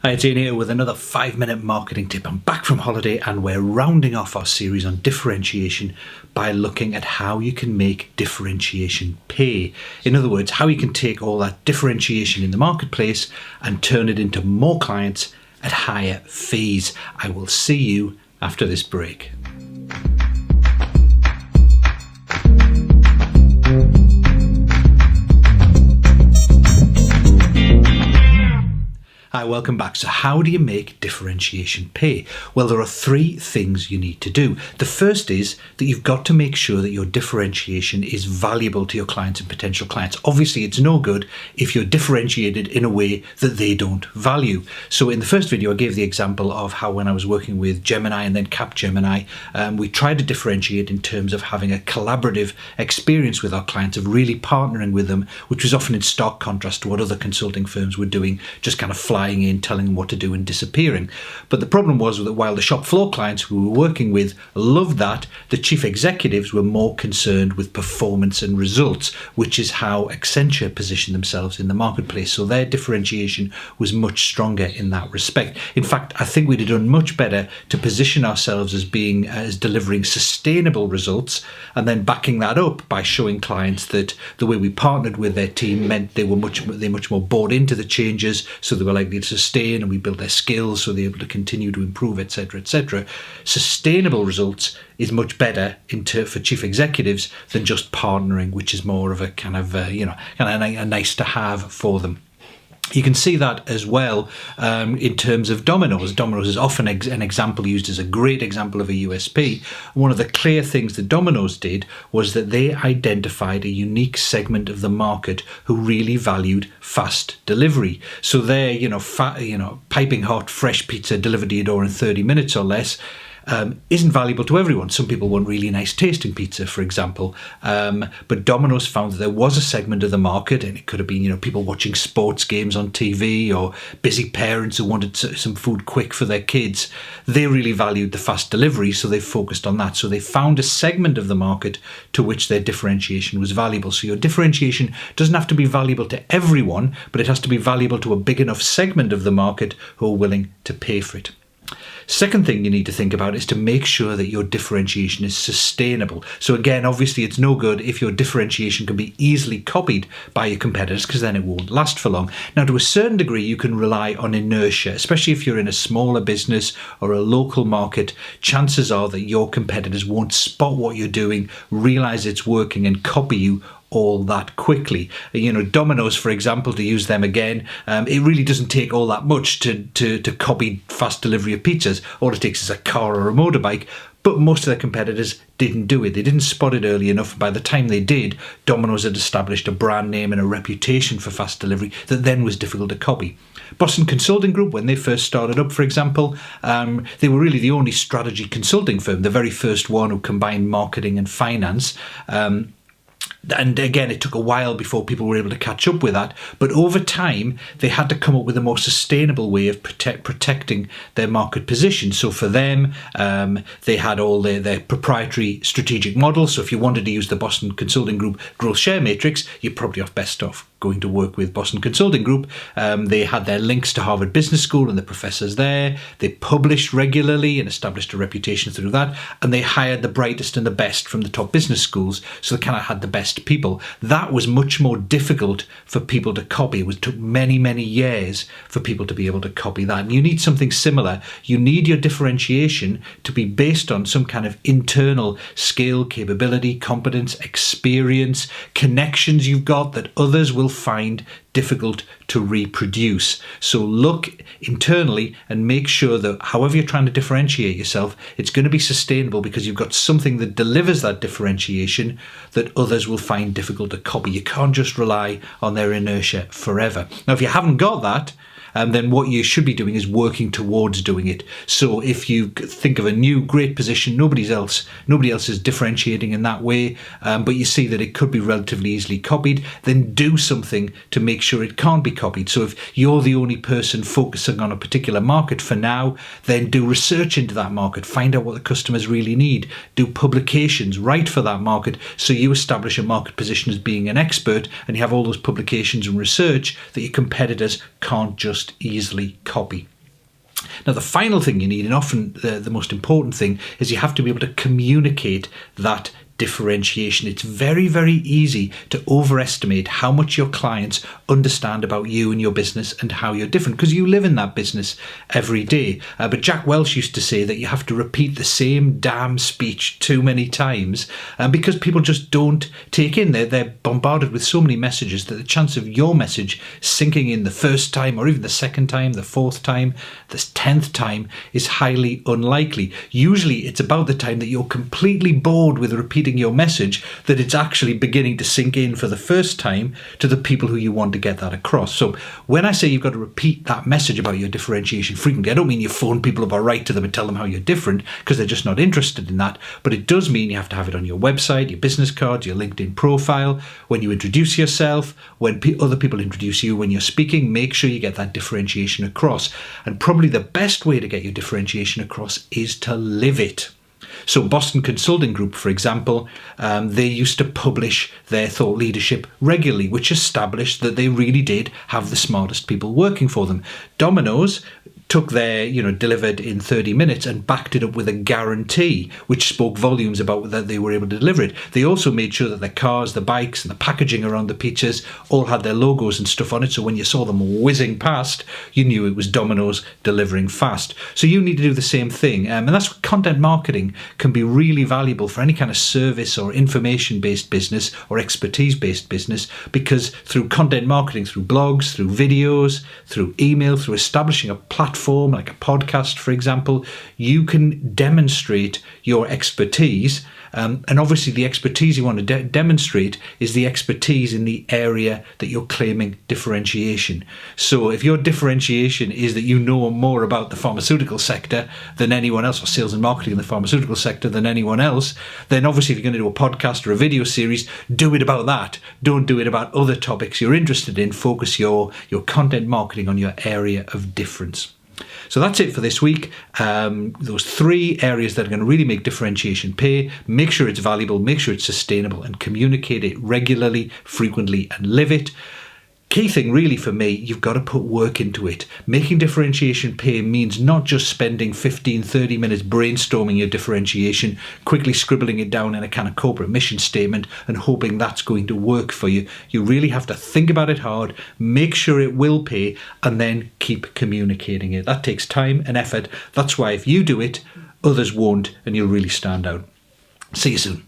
Hi, it's Ian here with another 5-minute marketing tip. I'm back from holiday and we're rounding off our series on differentiation by looking at how you can make differentiation pay. In other words, how you can take all that differentiation in the marketplace and turn it into more clients at higher fees. I will see you after this break. Hi, welcome back. So how do you make differentiation pay? Well, there are three things you need to do. The first is that you've got to make sure that your differentiation is valuable to your clients and potential clients. Obviously, it's no good if you're differentiated in a way that they don't value. So in the first video, I gave the example of how when I was working with Gemini and then Capgemini, we tried to differentiate in terms of having a collaborative experience with our clients, of really partnering with them, which was often in stark contrast to what other consulting firms were doing, just kind of flying in, telling them what to do and disappearing. But the problem was that while the shop floor clients we were working with loved that, the chief executives were more concerned with performance and results, which is how Accenture positioned themselves in the marketplace. So their differentiation was much stronger in that respect. In fact, I think we'd have done much better to position ourselves as delivering sustainable results, and then backing that up by showing clients that the way we partnered with their team meant they were much more bought into the changes, so they were likely to sustain, and we built their skills so they're able to continue to improve, etc., etc. Sustainable results is much better for chief executives than just partnering, which is more of a a nice to have for them. You can see that as well in terms of Dominos. Dominos is often an example used as a great example of a USP. One of the clear things that Dominos did was that they identified a unique segment of the market who really valued fast delivery. So their, piping hot, fresh pizza delivered to your door in 30 minutes or less isn't valuable to everyone. Some people want really nice tasting pizza, for example. But Domino's found that there was a segment of the market, and it could have been, people watching sports games on TV, or busy parents who wanted some food quick for their kids. They really valued the fast delivery, so they focused on that. So they found a segment of the market to which their differentiation was valuable. So your differentiation doesn't have to be valuable to everyone, but it has to be valuable to a big enough segment of the market who are willing to pay for it. Second thing you need to think about is to make sure that your differentiation is sustainable. So again, obviously it's no good if your differentiation can be easily copied by your competitors, because then it won't last for long. Now, to a certain degree, you can rely on inertia, especially if you're in a smaller business or a local market. Chances are that your competitors won't spot what you're doing, realize it's working, and copy you all that quickly. Dominos, for example, to use them again, it really doesn't take all that much to copy fast delivery of pizzas. All it takes is a car or a motorbike. But most of their competitors didn't do it. They didn't spot it early enough. By the time they did, Domino's had established a brand name and a reputation for fast delivery that then was difficult to copy. Boston Consulting Group, when they first started up, for example, they were really the only strategy consulting firm, the very first one who combined marketing and finance. And again, it took a while before people were able to catch up with that. But over time, they had to come up with a more sustainable way of protecting their market position. So for them, they had all their proprietary strategic models. So if you wanted to use the Boston Consulting Group growth share matrix, you're probably best off going to work with Boston Consulting Group. They had their links to Harvard Business School and the professors there. They published regularly and established a reputation through that. And they hired the brightest and the best from the top business schools. So they kind of had the best people. That was much more difficult for people to copy. It took many, many years for people to be able to copy that. And you need something similar. You need your differentiation to be based on some kind of internal skill, capability, competence, experience, connections you've got that others will find difficult to reproduce. So look internally and make sure that however you're trying to differentiate yourself, it's going to be sustainable, because you've got something that delivers that differentiation that others will find difficult to copy. You can't just rely on their inertia forever. Now, if you haven't got that, then what you should be doing is working towards doing it. So if you think of a new great position, nobody else is differentiating in that way, but you see that it could be relatively easily copied, then do something to make sure it can't be copied. So if you're the only person focusing on a particular market for now, then do research into that market, find out what the customers really need, do publications, write for that market, so you establish a market position as being an expert, and you have all those publications and research that your competitors can't just most easily copy. Now, the final thing you need, and often the most important thing, is you have to be able to communicate that differentiation. It's very, very easy to overestimate how much your clients understand about you and your business and how you're different, because you live in that business every day. But Jack Welch used to say that you have to repeat the same damn speech too many times because people just don't take in. They're bombarded with so many messages that the chance of your message sinking in the first time, or even the second time, the fourth time, the 10th time, is highly unlikely. Usually it's about the time that you're completely bored with repeating your message that it's actually beginning to sink in for the first time to the people who you want to get that across. So when I say you've got to repeat that message about your differentiation frequently, I don't mean you phone people up or write to them and tell them how you're different, because they're just not interested in that. But it does mean you have to have it on your website, your business cards, your LinkedIn profile, when you introduce yourself, when other people introduce you, when you're speaking. Make sure you get that differentiation across. And probably the best way to get your differentiation across is to live it. So Boston Consulting Group, for example, they used to publish their thought leadership regularly, which established that they really did have the smartest people working for them. Domino's took their, delivered in 30 minutes and backed it up with a guarantee, which spoke volumes about that they were able to deliver it. They also made sure that the cars, the bikes, and the packaging around the pizzas all had their logos and stuff on it. So when you saw them whizzing past, you knew it was Domino's delivering fast. So you need to do the same thing. And that's what content marketing can be really valuable for any kind of service or information-based business or expertise-based business, because through content marketing, through blogs, through videos, through email, through establishing a platform like a podcast, for example, you can demonstrate your expertise. And obviously the expertise you want to demonstrate is the expertise in the area that you're claiming differentiation. So if your differentiation is that you know more about the pharmaceutical sector than anyone else, or sales and marketing in the pharmaceutical sector than anyone else, then obviously if you're going to do a podcast or a video series, do it about that. Don't do it about other topics you're interested in. Focus your content marketing on your area of difference. So that's it for this week. Those 3 areas that are going to really make differentiation pay. Make sure it's valuable, make sure it's sustainable, and communicate it regularly, frequently, and live it. Key thing really for me, you've got to put work into it. Making differentiation pay means not just spending 15, 30 minutes brainstorming your differentiation, quickly scribbling it down in a kind of corporate mission statement and hoping that's going to work for you. You really have to think about it hard, make sure it will pay, and then keep communicating it. That takes time and effort. That's why if you do it, others won't, and you'll really stand out. See you soon.